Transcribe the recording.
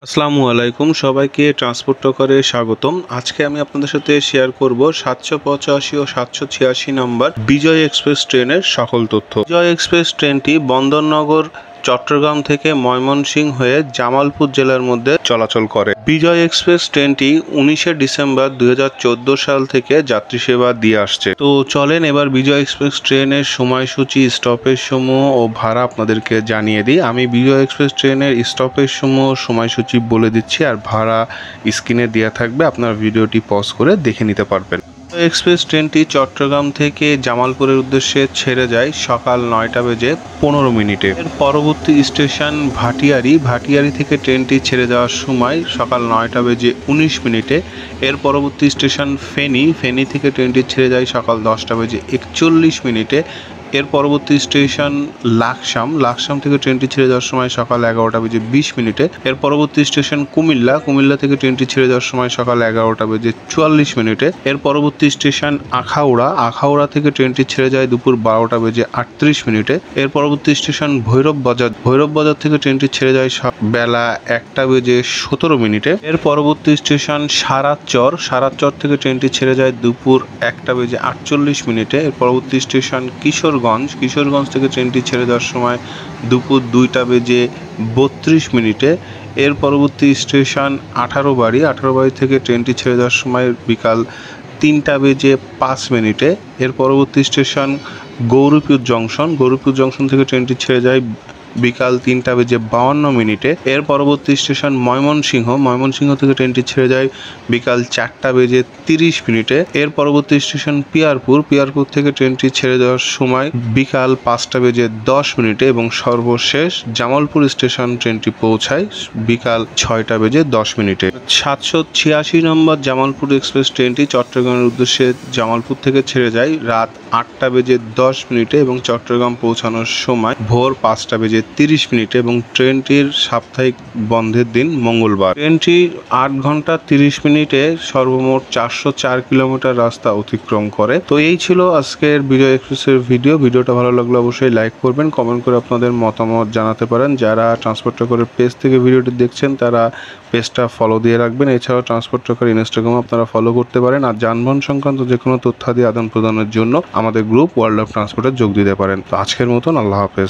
আসসালামু আলাইকুম, সবাইকে ট্রান্সপোর্ট টকারে স্বাগতম। আজকে আমি আপনাদের সাথে শেয়ার করব 785 ও 786 নম্বর বিজয় এক্সপ্রেস ট্রেনের সকল তথ্য। বিজয় এক্সপ্রেস ট্রেনটি বন্দরনগর চট্টগ্রাম থেকে ময়মনসিংহ হয়ে জামালপুর জেলার মধ্যে চলাচল করে। বিজয় এক্সপ্রেস ট্রেনটি 19শে ডিসেম্বর 2014 সাল থেকে যাত্রী সেবা দিয়ে আসছে। তো চলেন এবার বিজয় এক্সপ্রেস ট্রেনের সময়সূচি, স্টপেজ সমূহ ও ভাড়া আপনাদেরকে জানিয়ে দিই। আমি বিজয় এক্সপ্রেস ট্রেনের স্টপেজ সমূহ সময়সূচি বলে দিচ্ছি, আর ভাড়া স্ক্রিনে দেওয়া থাকবে, আপনারা ভিডিওটি পজ করে দেখে নিতে পারবেন। এক্সপ্রেস ট্রেনটি চট্টগ্রাম থেকে জামালপুরের উদ্দেশ্যে ছেড়ে যায় সকাল 9টা বেজে 15 মিনিটে। এর পরবর্তী স্টেশন ভাটিয়ারি। ভাটিয়ারি থেকে ট্রেনটি ছেড়ে যাওয়ার সময় সকাল 9টা বেজে 19 মিনিটে। এর পরবর্তী স্টেশন ফেনী। ফেনী থেকে ট্রেনটি ছেড়ে যায় সকাল 10টা বেজে 41 মিনিটে। এর পরবর্তী স্টেশন লাকসাম। লাকসাম থেকে ট্রেনটি ছেড়ে যাওয়ার সময় সকাল 11টা বেজে 20 মিনিটে। এর পরবর্তী স্টেশন কুমিল্লা। কুমিল্লা থেকে ট্রেনটি ছেড়ে যাওয়ার সময় সকাল 11টা বেজে 44 মিনিটে। এর পরবর্তী স্টেশন আখাউড়া। আখাউড়া থেকে ট্রেনটি ছেড়ে যায় দুপুর 12টা বেজে 38 মিনিটে। এর পরবর্তী স্টেশন ভৈরব বাজার। ভৈরব বাজার থেকে ট্রেনটি ছেড়ে যায় বেলা 1টা বেজে 17 মিনিটে। এর পরবর্তী স্টেশন সারাচর। সারাচর থেকে ট্রেনটি ছেড়ে যায় দুপুর 1টা বেজে 48 মিনিটে। এর পরবর্তী স্টেশন কিশোরগঞ্জ। কিশোরগঞ্জ থেকে ট্রেনটি ছেড়ে যাওয়ার সময় দুপুর 2টা বেজে 32 মিনিটে। এর পরবর্তী স্টেশন 18বাড়ি। 18বাড়ি থেকে ট্রেনটি ছেড়ে যাওয়ার সময় বিকাল 3টা বেজে 5 মিনিটে। এর পরবর্তী station Gauripur junction. Gauripur junction থেকে ট্রেনটি ছেড়ে যায় বিকাল 3টা বেজে 52 মিনিটে। এর পরবর্তী স্টেশন ময়মনসিংহ। ময়মনসিংহ থেকে ট্রেনটি ছেড়ে যায় বিকাল 4টা বেজে 30 মিনিটে। এর পরবর্তী স্টেশন পিয়ারপুর। পিয়ারপুর থেকে ট্রেনটি ছেড়ে যাওয়ার সময় বিকাল 5টা বেজে 10 মিনিটে এবং সর্বশেষ জামালপুর স্টেশন ট্রেনটি পৌঁছায় বিকাল 6টা বেজে 10 মিনিটে। 786 নম্বর জামালপুর এক্সপ্রেস ট্রেনটি চট্টগ্রামের উদ্দেশ্যে জামালপুর থেকে ছেড়ে যায় রাত 8টা বেজে 10 মিনিটে এবং চট্টগ্রাম পৌঁছানোর সময় ভোর 5টা বেজে 30 মিনিটে এবং ট্রেনটির সাপ্তাহিক বন্ধের দিন মঙ্গলবার। ট্রেনটি 8 ঘন্টা 30 মিনিটে সর্বমোট 404 কিলোমিটার রাস্তা অতিক্রম করে। তো এই ছিল আজকের বিজয় এক্সপ্রেসের ভিডিও। ভিডিওটা ভালো লাগলে অবশ্যই লাইক করবেন, কমেন্ট করে আপনাদের মতামত জানাতে পারেন। যারা ট্রান্সপোর্ট টকারের পেজ থেকে ভিডিওটি দেখছেন তারা পেজটা ফলো দিয়ে রাখবেন। এছাড়াও ট্রান্সপোর্ট টকার ইনস্টাগ্রাম আপনারা ফলো করতে পারেন। আর যানবাহন সংক্রান্ত যে কোনো তথ্যাদি আদান প্রদানের জন্য আমাদের গ্রুপ ওয়ার্ল্ড অফ ট্রান্সপোর্টে যোগ দিতে পারেন। তো আজকের মতন আল্লাহ হাফেজ।